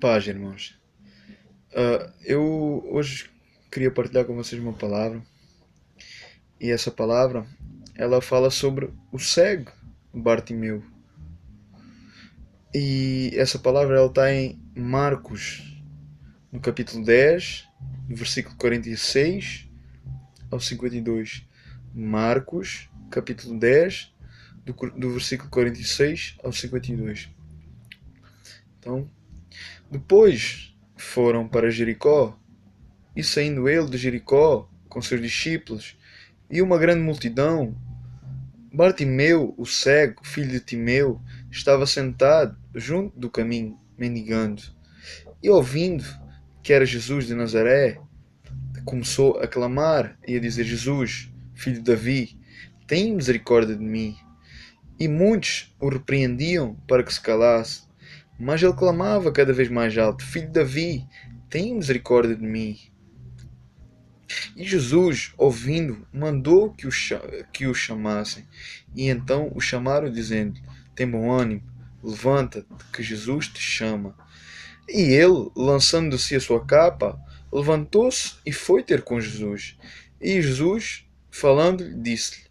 Paz, irmãos. Eu hoje queria partilhar com vocês uma palavra, e essa palavra ela fala sobre o cego Bartimeu. E essa palavra ela está em Marcos, no capítulo 10, no versículo 46 ao 52. Marcos, capítulo 10, do versículo 46 ao 52. Então, depois foram para Jericó, e saindo ele de Jericó com seus discípulos e uma grande multidão, Bartimeu, o cego, filho de Timeu, estava sentado junto do caminho, mendigando. E ouvindo que era Jesus de Nazaré, começou a clamar e a dizer: Jesus, filho de Davi, tem misericórdia de mim. E muitos o repreendiam para que se calasse. Mas ele clamava cada vez mais alto: Filho de Davi, tem misericórdia de mim. E Jesus, ouvindo, mandou que o chamassem. E então o chamaram, dizendo: Tem bom ânimo, levanta-te, que Jesus te chama. E ele, lançando de si a sua capa, levantou-se e foi ter com Jesus. E Jesus, falando-lhe, disse-lhe: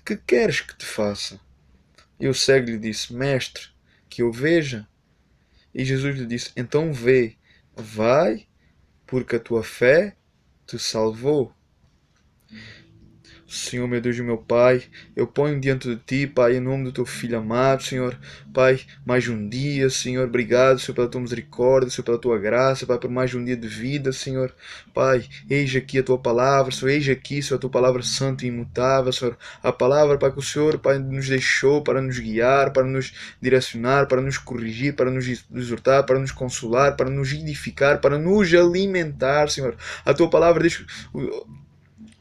Que queres que te faça? E o cego lhe disse: Mestre, que eu veja. E Jesus lhe disse: Então vê, vai, porque a tua fé te salvou. Senhor, meu Deus e meu Pai, eu ponho diante de Ti, Pai, em nome do Teu Filho amado, Senhor, Pai, mais um dia, Senhor, obrigado, Senhor, pela Tua misericórdia, Senhor, pela Tua graça, Pai, por mais um dia de vida, Senhor, Pai, eis aqui a Tua palavra, Senhor, eis aqui, Senhor, a Tua palavra santa e imutável, Senhor, a palavra, Pai, que o Senhor, Pai, nos deixou para nos guiar, para nos direcionar, para nos corrigir, para nos exortar, para nos consolar, para nos edificar, para nos alimentar, Senhor, a Tua palavra diz...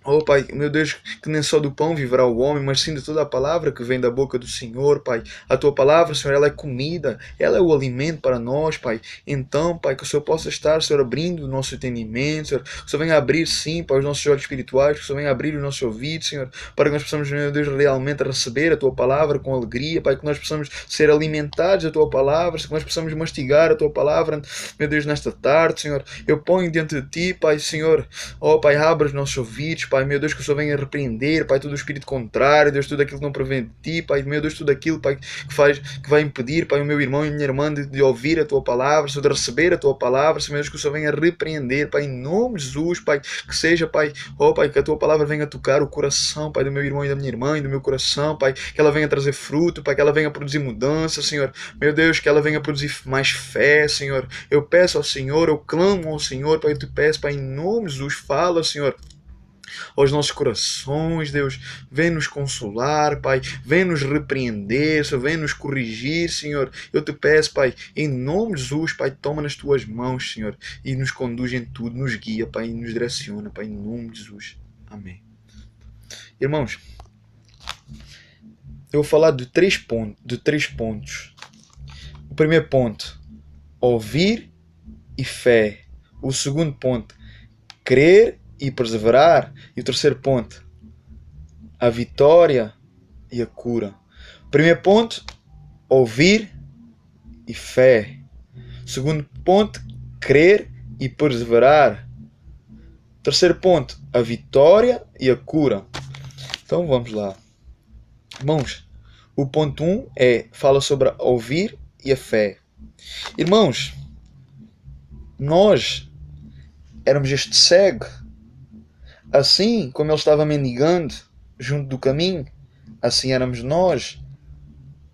Oh Pai, meu Deus, que nem só do pão viverá o homem, mas sim de toda a palavra que vem da boca do Senhor, Pai. A Tua palavra, Senhor, ela é comida, ela é o alimento para nós, Pai. Então, Pai, que o Senhor possa estar, Senhor, abrindo o nosso entendimento, Senhor. Que o Senhor venha abrir, sim, para os nossos olhos espirituais, que o Senhor venha abrir os nossos ouvidos, Senhor, para que nós possamos, meu Deus, realmente receber a Tua palavra com alegria, Pai, que nós possamos ser alimentados da Tua palavra, que nós possamos mastigar a Tua palavra, meu Deus, nesta tarde, Senhor. Eu ponho diante de Ti, Pai, Senhor, oh Pai, abre os nossos ouvidos, Pai, meu Deus, que o Senhor venha repreender, Pai, todo o espírito contrário, Deus, tudo aquilo que não provém de Ti, Pai, meu Deus, tudo aquilo, Pai, que vai impedir, Pai, o meu irmão e a minha irmã de ouvir a Tua palavra, Senhor, de receber a Tua palavra, Senhor, meu Deus, que o Senhor venha repreender, Pai, em nome de Jesus, Pai, que seja, Pai, oh Pai, que a Tua palavra venha tocar o coração, Pai, do meu irmão e da minha irmã e do meu coração, Pai, que ela venha trazer fruto, Pai, que ela venha produzir mudança, Senhor, meu Deus, que ela venha produzir mais fé, Senhor, eu peço ao Senhor, eu clamo ao Senhor, Pai, eu te peço, Pai, em nome de Jesus, fala, Senhor, aos nossos corações, Deus, vem nos consolar, Pai, vem nos repreender, Senhor, vem nos corrigir, Senhor, eu te peço, Pai, em nome de Jesus, Pai, toma nas Tuas mãos, Senhor, e nos conduz em tudo, nos guia, Pai, e nos direciona, Pai, em nome de Jesus, amém. Irmãos, eu vou falar de três pontos. O primeiro ponto, ouvir e fé. O segundo ponto, crer e perseverar. E o terceiro ponto, a vitória e a cura. Primeiro ponto, ouvir e fé. Segundo ponto, crer e perseverar. Terceiro ponto, a vitória e a cura. Então vamos lá. Irmãos, o ponto 1 fala sobre ouvir e a fé. Irmãos, nós éramos este cego. Assim como ele estava mendigando junto do caminho, assim éramos nós.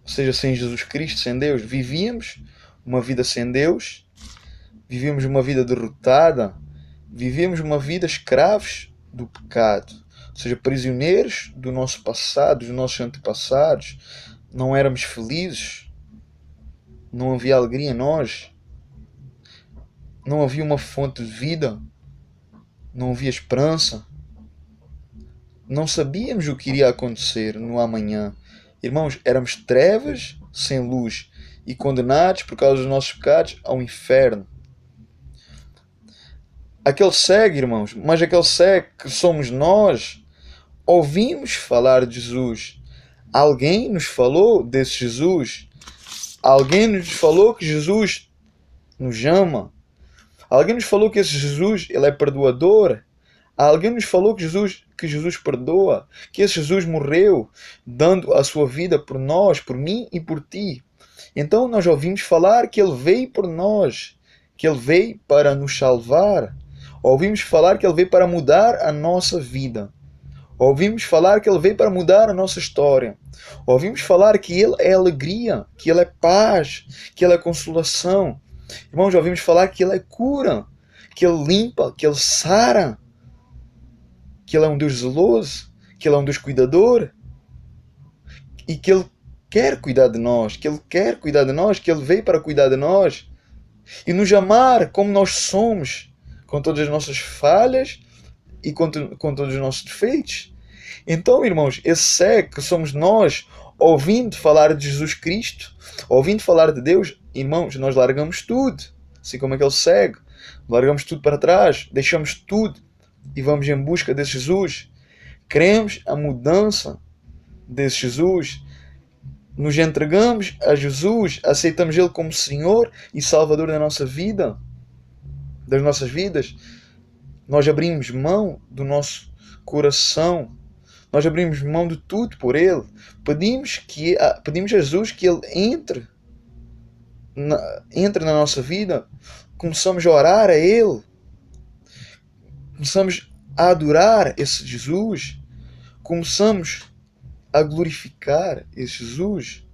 Ou seja, sem Jesus Cristo, sem Deus. Vivíamos uma vida sem Deus, vivíamos uma vida derrotada, vivíamos uma vida escravos do pecado. Ou seja, prisioneiros do nosso passado, dos nossos antepassados. Não éramos felizes, não havia alegria em nós, não havia uma fonte de vida, não havia esperança. Não sabíamos o que iria acontecer no amanhã. Irmãos, éramos trevas sem luz e condenados por causa dos nossos pecados ao inferno. Aquele cego, irmãos, mas aquele cego que somos nós, ouvimos falar de Jesus. Alguém nos falou desse Jesus. Alguém nos falou que Jesus nos ama. Alguém nos falou que esse Jesus, ele é perdoador. Alguém nos falou que Jesus perdoa, que esse Jesus morreu, dando a sua vida por nós, por mim e por ti. Então nós ouvimos falar que ele veio por nós, que ele veio para nos salvar. Ouvimos falar que ele veio para mudar a nossa vida. Ouvimos falar que ele veio para mudar a nossa história. Ouvimos falar que ele é alegria, que ele é paz, que ele é consolação. Irmãos, ouvimos falar que ele é cura, que ele limpa, que ele sara, que ele é um Deus zeloso, que ele é um Deus cuidador e que ele quer cuidar de nós, que ele quer cuidar de nós, que ele veio para cuidar de nós e nos amar como nós somos, com todas as nossas falhas e com todos os nossos defeitos. Então, irmãos, esse cego que somos nós, ouvindo falar de Jesus Cristo, ouvindo falar de Deus, irmãos, nós largamos tudo, assim como aquele cego, largamos tudo para trás, deixamos tudo e vamos em busca desse Jesus. Queremos a mudança desse Jesus, nos entregamos a Jesus, aceitamos Ele como Senhor e Salvador da nossa vida, das nossas vidas. Nós abrimos mão do nosso coração, nós abrimos mão de tudo por Ele. Pedimos a Jesus que Ele entre na nossa vida. Começamos a orar a Ele, começamos a adorar esse Jesus, começamos a glorificar esse Jesus,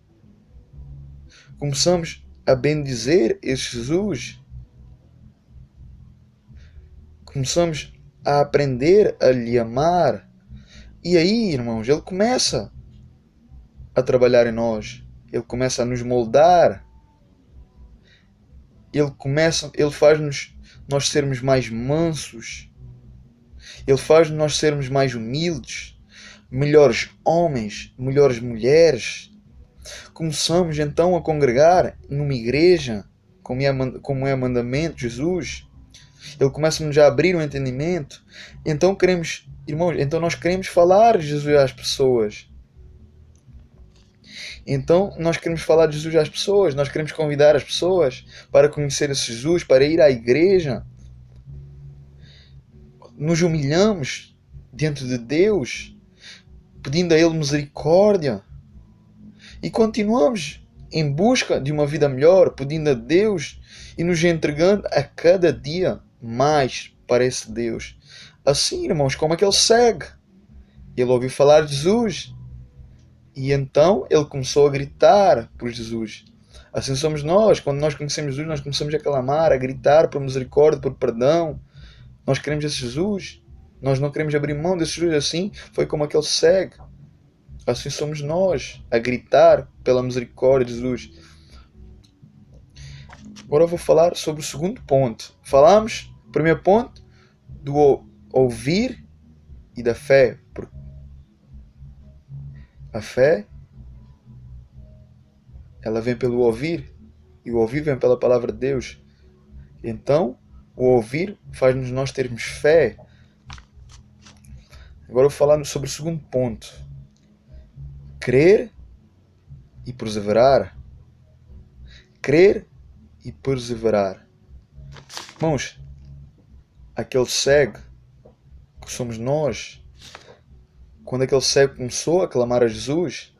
começamos a bendizer esse Jesus, começamos a aprender a lhe amar. E aí, irmãos, Ele começa a trabalhar em nós, Ele começa a nos moldar, Ele faz-nos nós sermos mais mansos, Ele faz nós sermos mais humildes, melhores homens, melhores mulheres. Começamos então a congregar numa igreja, como é mandamento de Jesus. Ele começa-nos a abrir o entendimento. Então queremos, irmãos, então nós queremos falar de Jesus às pessoas. Então nós queremos falar de Jesus às pessoas. Nós queremos convidar as pessoas para conhecer esse Jesus, para ir à igreja. Nos humilhamos diante de Deus, pedindo a Ele misericórdia. E continuamos em busca de uma vida melhor, pedindo a Deus e nos entregando a cada dia mais para esse Deus. Assim, irmãos, como aquele cego, ele ouviu falar de Jesus e então ele começou a gritar por Jesus. Assim somos nós. Quando nós conhecemos Jesus, nós começamos a clamar, a gritar por misericórdia, por perdão. Nós queremos esse Jesus. Nós não queremos abrir mão desse Jesus. Assim foi como aquele cego. Assim somos nós, a gritar pela misericórdia de Jesus. Agora eu vou falar sobre o segundo ponto. Falamos, primeiro ponto, do ouvir e da fé. A fé, ela vem pelo ouvir, e o ouvir vem pela palavra de Deus. Então, o ouvir faz-nos nós termos fé. Agora eu vou falar sobre o segundo ponto. Crer e perseverar. Crer e perseverar. Irmãos, aquele cego que somos nós, quando aquele cego começou a clamar a Jesus,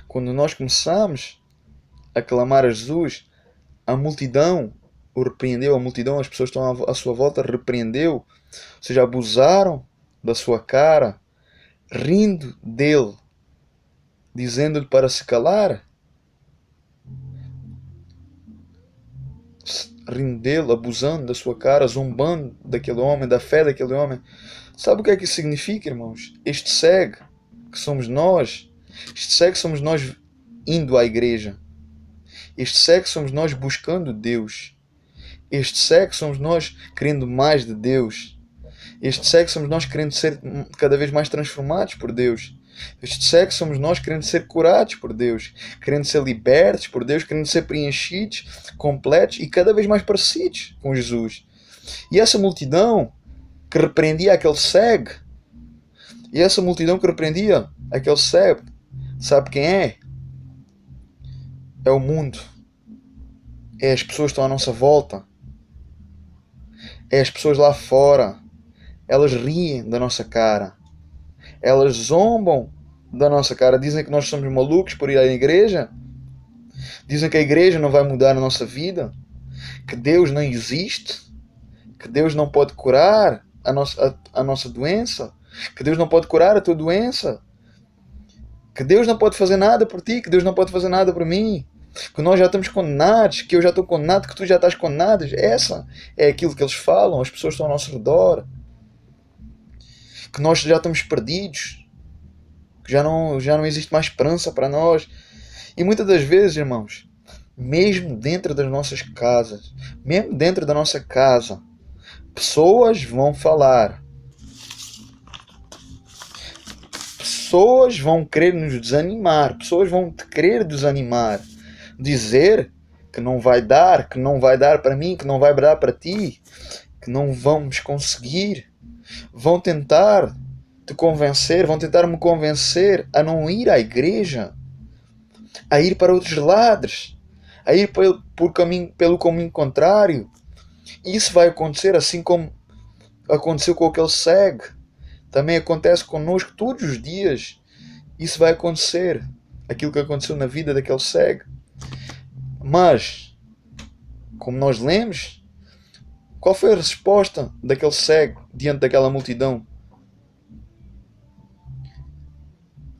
quando nós começamos a clamar a Jesus, a multidão o repreendeu, a multidão, as pessoas que estão à sua volta, repreendeu, ou seja, abusaram da sua cara, rindo dele, dizendo-lhe para se calar, rindo dele, abusando da sua cara, zombando daquele homem, da fé daquele homem. Sabe o que é que isso significa, irmãos? Este cego que somos nós, este cego somos nós indo à igreja, este cego somos nós buscando Deus, este cego somos nós querendo mais de Deus, este cego somos nós querendo ser cada vez mais transformados por Deus, este cego somos nós querendo ser curados por Deus, querendo ser libertos por Deus, querendo ser preenchidos, completos e cada vez mais parecidos com Jesus. E essa multidão que repreendia aquele cego, sabe quem é? É o mundo. É as pessoas que estão à nossa volta. É as pessoas lá fora. Elas riem da nossa cara. Elas zombam da nossa cara. Dizem que nós somos malucos por ir à igreja. Dizem que a igreja não vai mudar a nossa vida. Que Deus não existe. Que Deus não pode curar a nossa doença. Que Deus não pode curar a tua doença. Que Deus não pode fazer nada por ti. Que Deus não pode fazer nada por mim. Que nós já estamos condenados. Que eu já estou condenado. Que tu já estás condenado. Essa é aquilo que eles falam. As pessoas estão ao nosso redor. Que nós já estamos perdidos. Que já não existe mais esperança para nós. E muitas das vezes, irmãos, mesmo dentro das nossas casas, mesmo dentro da nossa casa, pessoas vão falar. Pessoas vão querer nos desanimar. Pessoas vão te querer desanimar. Dizer que não vai dar para mim, que não vai dar para ti, que não vamos conseguir. Vão tentar te convencer, vão tentar me convencer a não ir à igreja, a ir para outros lados, a ir pelo caminho contrário. E isso vai acontecer assim como aconteceu com aquele cego. Também acontece connosco todos os dias. Isso vai acontecer. Aquilo que aconteceu na vida daquele cego. Mas, como nós lemos, qual foi a resposta daquele cego diante daquela multidão?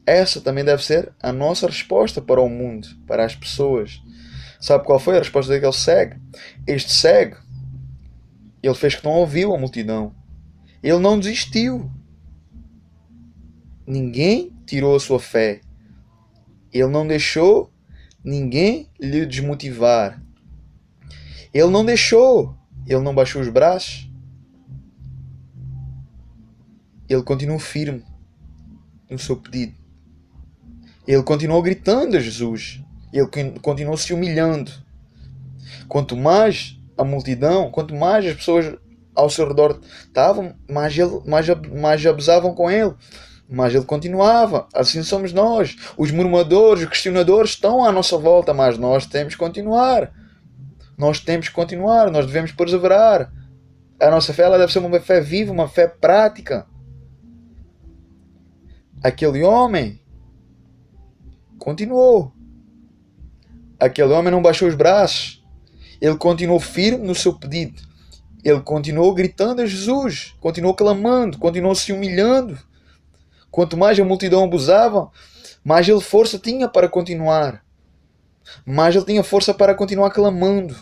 Essa também deve ser a nossa resposta para o mundo, para as pessoas. Sabe qual foi a resposta daquele cego? Este cego, ele fez que não ouviu a multidão. Ele não desistiu. Ninguém tirou a sua fé. Ele não deixou ninguém lhe desmotivar. Ele não deixou. Ele não baixou os braços. Ele continuou firme no seu pedido. Ele continuou gritando a Jesus. Ele continuou se humilhando. Quanto mais a multidão, quanto mais as pessoas ao seu redor estavam, mais abusavam com ele. Mas ele continuava. Assim somos nós. Os murmuradores, os questionadores estão à nossa volta, mas nós temos que continuar. Nós temos que continuar. Nós devemos perseverar. A nossa fé ela deve ser uma fé viva, uma fé prática. Aquele homem continuou. Aquele homem não baixou os braços. Ele continuou firme no seu pedido. Ele continuou gritando a Jesus. Continuou clamando. Continuou se humilhando. Quanto mais a multidão abusava, mais ele força tinha para continuar. Mais ele tinha força para continuar clamando.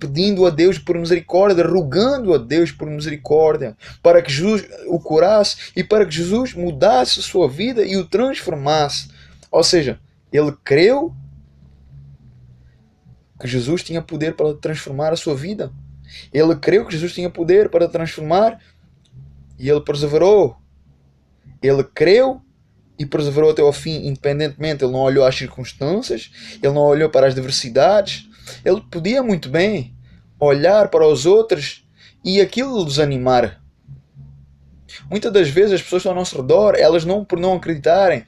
Pedindo a Deus por misericórdia, rogando a Deus por misericórdia, para que Jesus o curasse e para que Jesus mudasse a sua vida e o transformasse. Ou seja, ele creu que Jesus tinha poder para transformar a sua vida. Ele creu que Jesus tinha poder para transformar e ele perseverou. Ele creu e perseverou até ao fim, independentemente. Ele não olhou às circunstâncias, ele não olhou para as adversidades. Ele podia muito bem olhar para os outros e aquilo desanimar. Muitas das vezes as pessoas ao nosso redor, elas não por não acreditarem,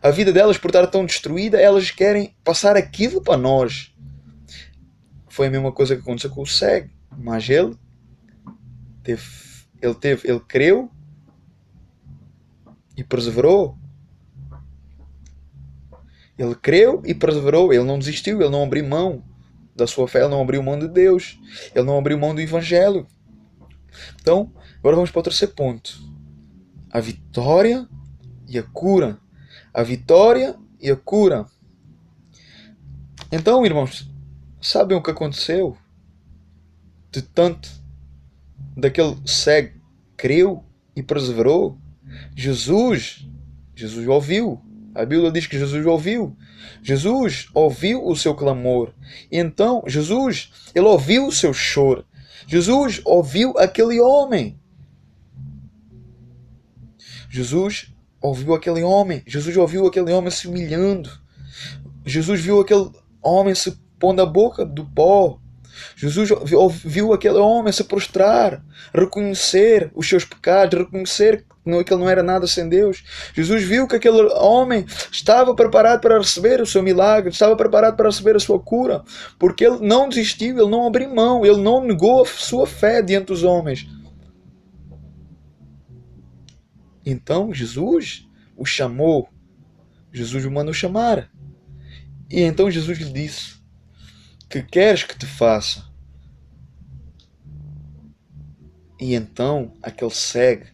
a vida delas por estar tão destruída, elas querem passar aquilo para nós. Foi a mesma coisa que aconteceu com o cego, mas ele creu e perseverou. Ele creu e perseverou. Ele não desistiu. Ele não abriu mão da sua fé. Ele não abriu mão de Deus. Ele não abriu mão do Evangelho. Então, agora vamos para o terceiro ponto. A vitória e a cura. A vitória e a cura. Então, irmãos, sabem o que aconteceu? De tanto daquele cego creu e perseverou. Jesus ouviu. A Bíblia diz que Jesus ouviu. Jesus ouviu o seu clamor. E então, ele ouviu o seu choro. Jesus ouviu aquele homem. Jesus ouviu aquele homem. Jesus ouviu aquele homem se humilhando. Jesus viu aquele homem se pondo a boca do pó. Jesus viu aquele homem se prostrar, reconhecer os seus pecados, reconhecer que ele não era nada sem Deus. Jesus viu que aquele homem estava preparado para receber o seu milagre, estava preparado para receber a sua cura, porque ele não desistiu, ele não abriu mão, ele não negou a sua fé diante dos homens. Então Jesus o chamou, Jesus o mandou chamar. E então Jesus lhe disse: que queres que te faça? E então aquele cego,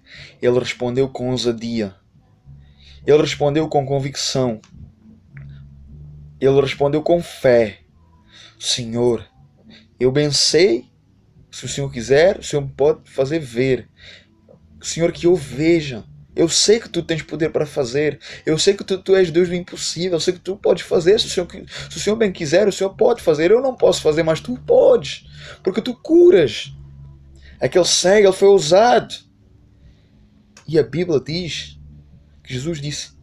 ele respondeu com ousadia, ele respondeu com convicção, ele respondeu com fé: Senhor, eu bem sei, se o Senhor quiser, o Senhor me pode fazer ver. Senhor, que eu veja. Eu sei que tu tens poder para fazer. Eu sei que tu és Deus do impossível. Eu sei que tu podes fazer. Se o Senhor bem quiser, o Senhor pode fazer. Eu não posso fazer, mas tu podes. Porque tu curas. Aquele cego, ele foi ousado. E a Bíblia diz que Jesus disse: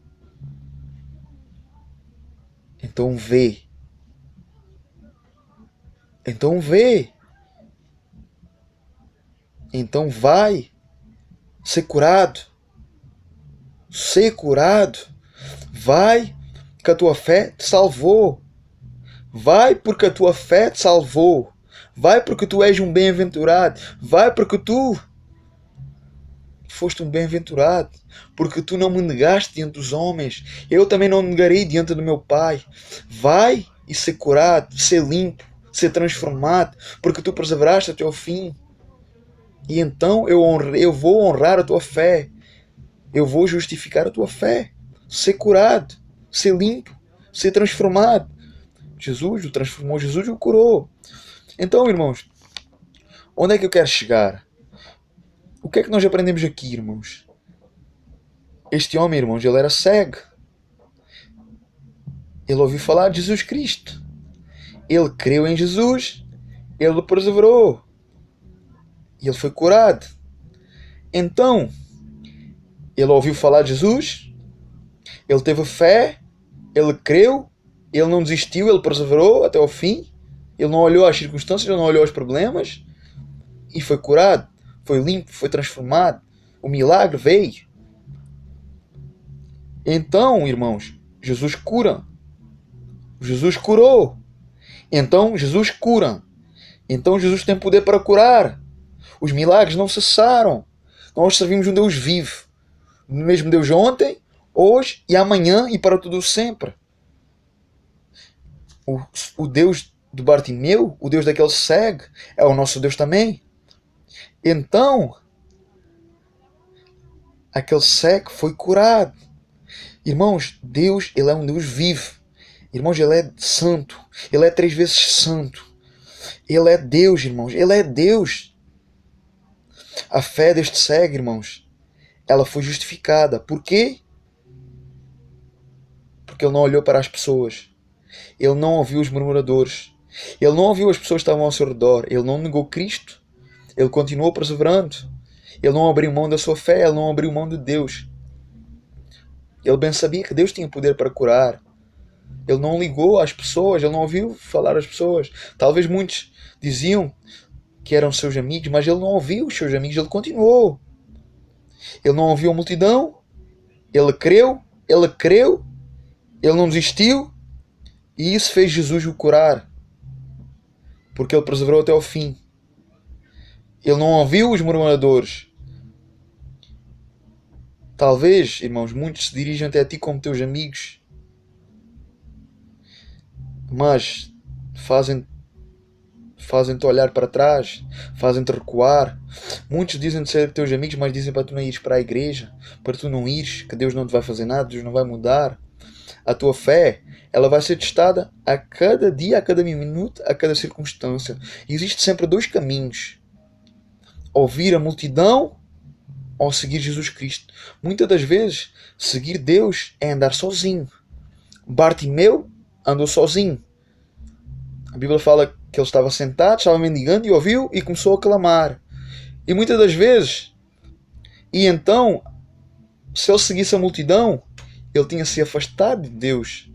então vê. Então vê. Então vai ser curado. Ser curado. Vai, que a tua fé te salvou. Vai porque a tua fé te salvou. Vai porque tu és um bem-aventurado. Vai porque tu foste um bem-aventurado. Porque tu não me negaste diante dos homens. Eu também não negarei diante do meu Pai. Vai e ser curado, ser limpo, ser transformado. Porque tu perseveraste até o fim. E então eu vou honrar a tua fé. Eu vou justificar a tua fé. Ser curado, ser limpo, ser transformado. Jesus o transformou, Jesus o curou. Então, irmãos, onde é que eu quero chegar? O que é que nós aprendemos aqui, irmãos? Este homem, irmãos, ele era cego. Ele ouviu falar de Jesus Cristo. Ele creu em Jesus. Ele perseverou. E ele foi curado. Então, ele ouviu falar de Jesus, ele teve fé, ele creu, ele não desistiu, ele perseverou até ao fim, ele não olhou às circunstâncias, ele não olhou aos problemas, e foi curado, foi limpo, foi transformado. O milagre veio. Então, irmãos, Jesus cura. Jesus curou. Então, Jesus cura. Então, Jesus tem poder para curar. Os milagres não cessaram. Nós servimos um Deus vivo. O mesmo Deus de ontem, hoje e amanhã e para tudo sempre. O Deus do Bartimeu, o Deus daquele cego, é o nosso Deus também. Então, aquele cego foi curado. Irmãos, Deus, ele é um Deus vivo. Irmãos, ele é santo. Ele é 3 vezes santo. Ele é Deus, irmãos. Ele é Deus. A fé deste cego, irmãos, ela foi justificada. Por quê? Porque ele não olhou para as pessoas. Ele não ouviu os murmuradores. Ele não ouviu as pessoas que estavam ao seu redor. Ele não negou Cristo. Ele continuou perseverando. Ele não abriu mão da sua fé. Ele não abriu mão de Deus. Ele bem sabia que Deus tinha poder para curar. Ele não ligou às pessoas. Ele não ouviu falar às pessoas. Talvez muitos diziam que eram seus amigos, mas ele não ouviu os seus amigos. Ele continuou. Ele não ouviu a multidão. Ele creu. Ele não desistiu. E isso fez Jesus o curar. Porque ele perseverou até ao fim. Ele não ouviu os murmuradores. Talvez, irmãos, muitos se dirigem até a ti como teus amigos, mas fazem-te olhar para trás, fazem-te recuar. Muitos dizem de ser teus amigos, mas dizem para tu não ires para a igreja, para tu não ires, que Deus não te vai fazer nada, Deus não vai mudar. A tua fé, ela vai ser testada a cada dia, a cada minuto, a cada circunstância. E existe sempre 2 caminhos: ouvir a multidão ou seguir Jesus Cristo. Muitas das vezes, seguir Deus é andar sozinho. Bartimeu andou sozinho. A Bíblia fala que ele estava sentado, estava mendigando e ouviu e começou a clamar. E muitas das vezes, e então, se ele seguisse a multidão, ele tinha se afastado de Deus.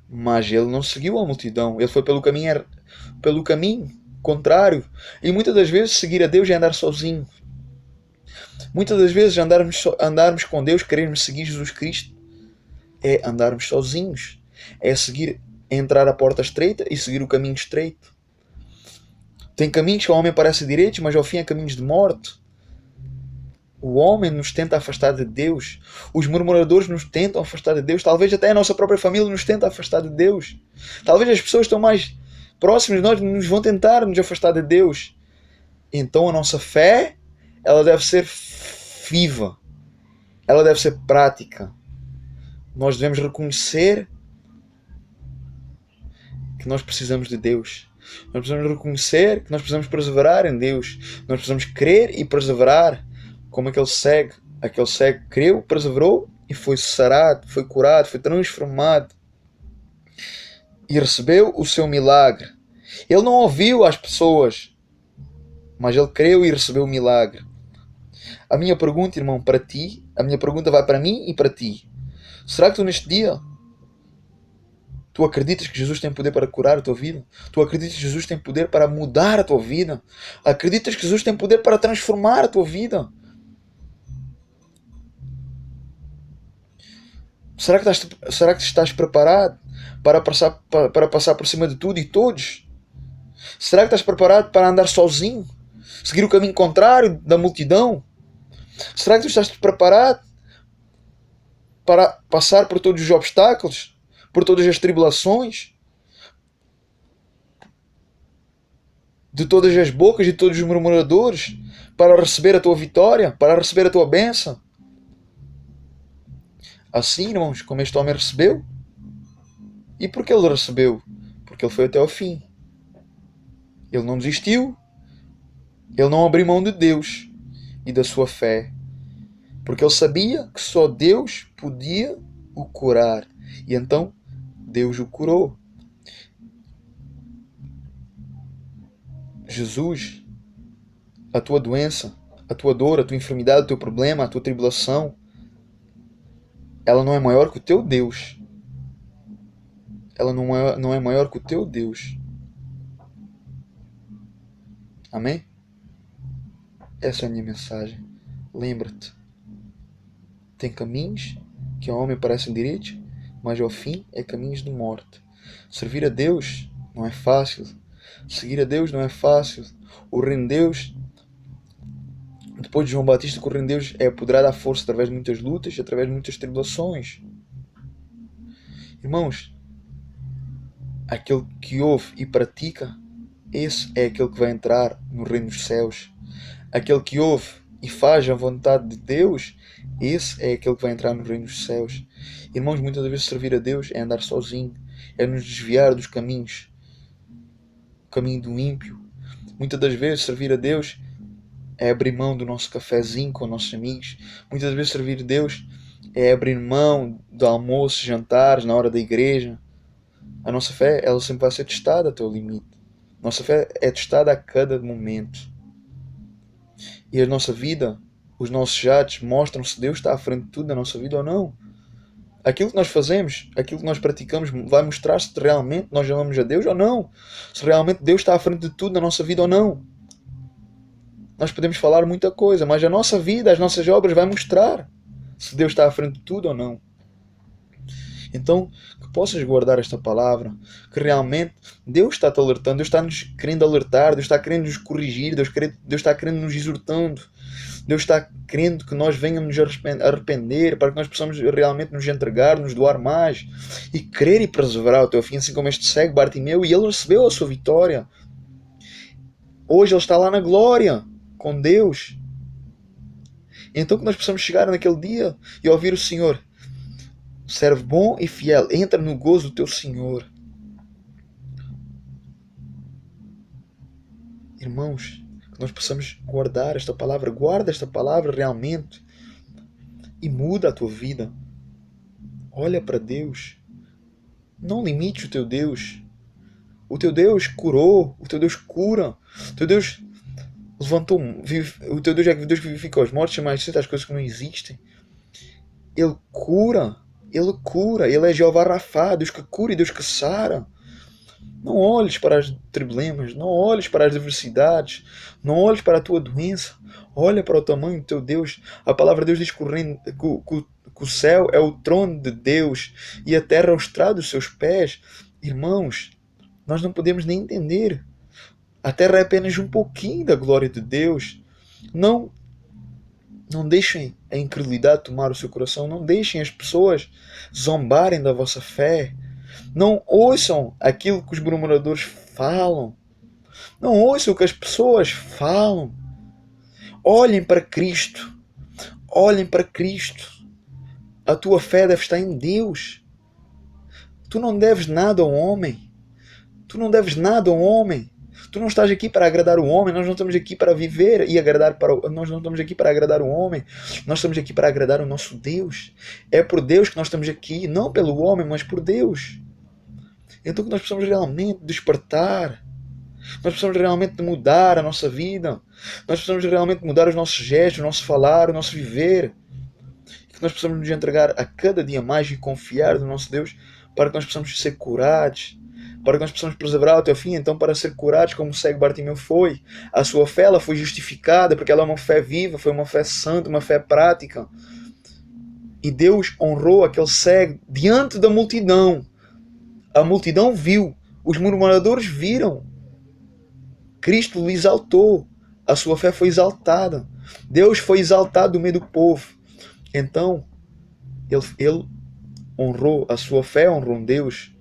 Mas ele não seguiu a multidão. Ele foi pelo caminho contrário. E muitas das vezes seguir a Deus é andar sozinho. Muitas das vezes andarmos com Deus, querermos seguir Jesus Cristo, é andarmos sozinhos. É entrar a porta estreita e seguir o caminho estreito. Tem caminhos que ao homem parecem direitos, mas ao fim é caminhos de morte. O homem nos tenta afastar de Deus. Os murmuradores nos tentam afastar de Deus. Talvez até a nossa própria família nos tenta afastar de Deus. Talvez as pessoas que estão mais próximas de nós nos vão tentar nos afastar de Deus. Então a nossa fé, ela deve ser viva. Ela deve ser prática. Nós devemos reconhecer que nós precisamos de Deus. Nós precisamos reconhecer que nós precisamos perseverar em Deus. Nós precisamos crer e perseverar como aquele cego. Aquele cego creu, perseverou e foi sarado, foi curado, foi transformado. E recebeu o seu milagre. Ele não ouviu as pessoas, mas ele creu e recebeu o milagre. A minha pergunta, irmão, para ti, a minha pergunta vai para mim e para ti. Será que tu neste dia, tu acreditas que Jesus tem poder para curar a tua vida? Tu acreditas que Jesus tem poder para mudar a tua vida? Acreditas que Jesus tem poder para transformar a tua vida? Será que estás preparado para passar por cima de tudo e todos? Será que estás preparado para andar sozinho? Seguir o caminho contrário da multidão? Será que tu estás preparado para passar por todos os obstáculos? Por todas as tribulações? De todas as bocas e de todos os murmuradores? Para receber a tua vitória? Para receber a tua bênção? Assim, irmãos, como este homem recebeu. E por que ele recebeu? Porque ele foi até ao fim. Ele não desistiu. Ele não abriu mão de Deus e da sua fé. Porque ele sabia que só Deus podia o curar. E então, Deus o curou. Jesus, a tua doença, a tua dor, a tua enfermidade, o teu problema, a tua tribulação, ela não é maior que o teu Deus. Ela não é maior que o teu Deus. Amém? Essa é a minha mensagem. Lembra-te. Tem caminhos que ao homem parecem direitos, mas ao fim é caminhos de morte. Servir a Deus não é fácil. Seguir a Deus não é fácil. O reino de Deus, depois de João Batista, que o reino de Deus é apoderado à força através de muitas lutas e através de muitas tribulações. Irmãos, aquele que ouve e pratica, esse é aquele que vai entrar no reino dos céus. Aquele que ouve e faz a vontade de Deus, esse é aquele que vai entrar no reino dos céus. Irmãos, muitas vezes servir a Deus é andar sozinho, é nos desviar dos caminhos, o caminho do ímpio. Muitas das vezes servir a Deus é abrir mão do nosso cafezinho com nossos amigos. Muitas vezes servir a Deus é abrir mão do almoço, jantares, na hora da igreja. A nossa fé, ela sempre vai ser testada até o limite. Nossa fé é testada a cada momento. E a nossa vida, os nossos atos mostram se Deus está à frente de tudo na nossa vida ou não. Aquilo que nós fazemos, aquilo que nós praticamos, vai mostrar se realmente nós amamos a Deus ou não. Se realmente Deus está à frente de tudo na nossa vida ou não. Nós podemos falar muita coisa, mas a nossa vida, as nossas obras vai mostrar se Deus está à frente de tudo ou não. Então, que possas guardar esta palavra, que realmente Deus está-te alertando, Deus está-nos querendo alertar, Deus está querendo nos corrigir, Deus está querendo nos exortando, Deus está querendo que nós venhamos nos arrepender, para que nós possamos realmente nos entregar, nos doar mais, e querer e perseverar até ao fim, assim como este cego Bartimeu, e ele recebeu a sua vitória. Hoje ele está lá na glória, com Deus. Então que nós possamos chegar naquele dia e ouvir o Senhor: servo bom e fiel, entra no gozo do teu Senhor. Irmãos, que nós possamos guardar esta palavra. Guarda esta palavra realmente e muda a tua vida. Olha para Deus. Não limites o teu Deus. O teu Deus curou, o teu Deus cura, o teu Deus levantou, o teu Deus é Deus que vivifica os mortos, chama as coisas que não existem. Ele cura. Ele é Jeová Rafá, Deus que cura e Deus que sara. Não olhes para os problemas, não olhes para as adversidades, não olhes para a tua doença. Olha para o tamanho do teu Deus. A palavra de Deus diz que o céu é o trono de Deus e a terra é o estrado dos seus pés. Irmãos, nós não podemos nem entender. A terra é apenas um pouquinho da glória de Deus. Não, não deixem a incredulidade tomar o seu coração. Não deixem as pessoas zombarem da vossa fé. Não ouçam aquilo que os murmuradores falam. Não ouçam o que as pessoas falam. Olhem para Cristo. Olhem para Cristo. A tua fé deve estar em Deus. Tu não deves nada ao homem. Tu não deves nada ao homem. Tu não estás aqui para agradar o homem. Nós não estamos aqui para viver e agradar para o... Nós não estamos aqui para agradar o homem. Nós estamos aqui para agradar o nosso Deus. É por Deus que nós estamos aqui. Não pelo homem, mas por Deus. Então que nós precisamos realmente despertar. Nós precisamos realmente mudar a nossa vida. Nós precisamos realmente mudar os nossos gestos, o nosso falar, o nosso viver. Que nós precisamos nos entregar a cada dia mais e confiar no nosso Deus para que nós possamos ser curados. Para que nós possamos perseverar até o fim. Então, para ser curados, como o cego Bartimeu foi, a sua fé ela foi justificada, porque ela é uma fé viva, foi uma fé santa, uma fé prática. E Deus honrou aquele cego diante da multidão. A multidão viu, os murmuradores viram. Cristo lhe exaltou, a sua fé foi exaltada. Deus foi exaltado no meio do povo. Então, ele honrou, a sua fé honrou Deus.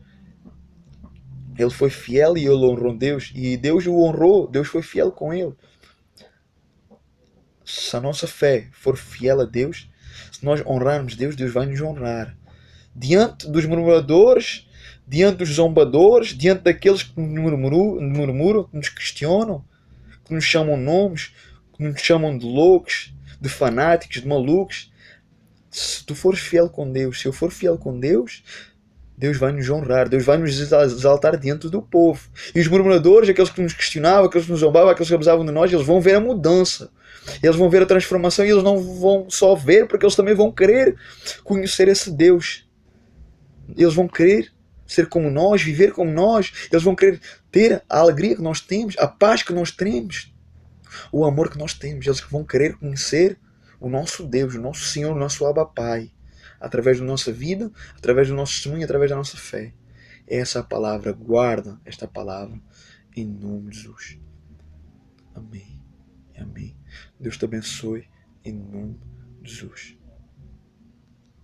Ele foi fiel e ele honrou Deus. E Deus o honrou, Deus foi fiel com ele. Se a nossa fé for fiel a Deus, se nós honrarmos Deus, Deus vai nos honrar. Diante dos murmuradores, diante dos zombadores, diante daqueles que nos murmuram, que nos questionam, que nos chamam nomes, que nos chamam de loucos, de fanáticos, de malucos. Se tu fores fiel com Deus, se eu for fiel com Deus, Deus vai nos honrar, Deus vai nos exaltar diante do povo. E os murmuradores, aqueles que nos questionavam, aqueles que nos zombavam, aqueles que abusavam de nós, eles vão ver a mudança. Eles vão ver a transformação e eles não vão só ver, porque eles também vão querer conhecer esse Deus. Eles vão querer ser como nós, viver como nós. Eles vão querer ter a alegria que nós temos, a paz que nós temos, o amor que nós temos. Eles vão querer conhecer o nosso Deus, o nosso Senhor, o nosso Abba Pai, através da nossa vida, através do nosso testemunho, através da nossa fé. Essa é a palavra, guarda esta palavra em nome de Jesus. Amém. Amém. Deus te abençoe em nome de Jesus.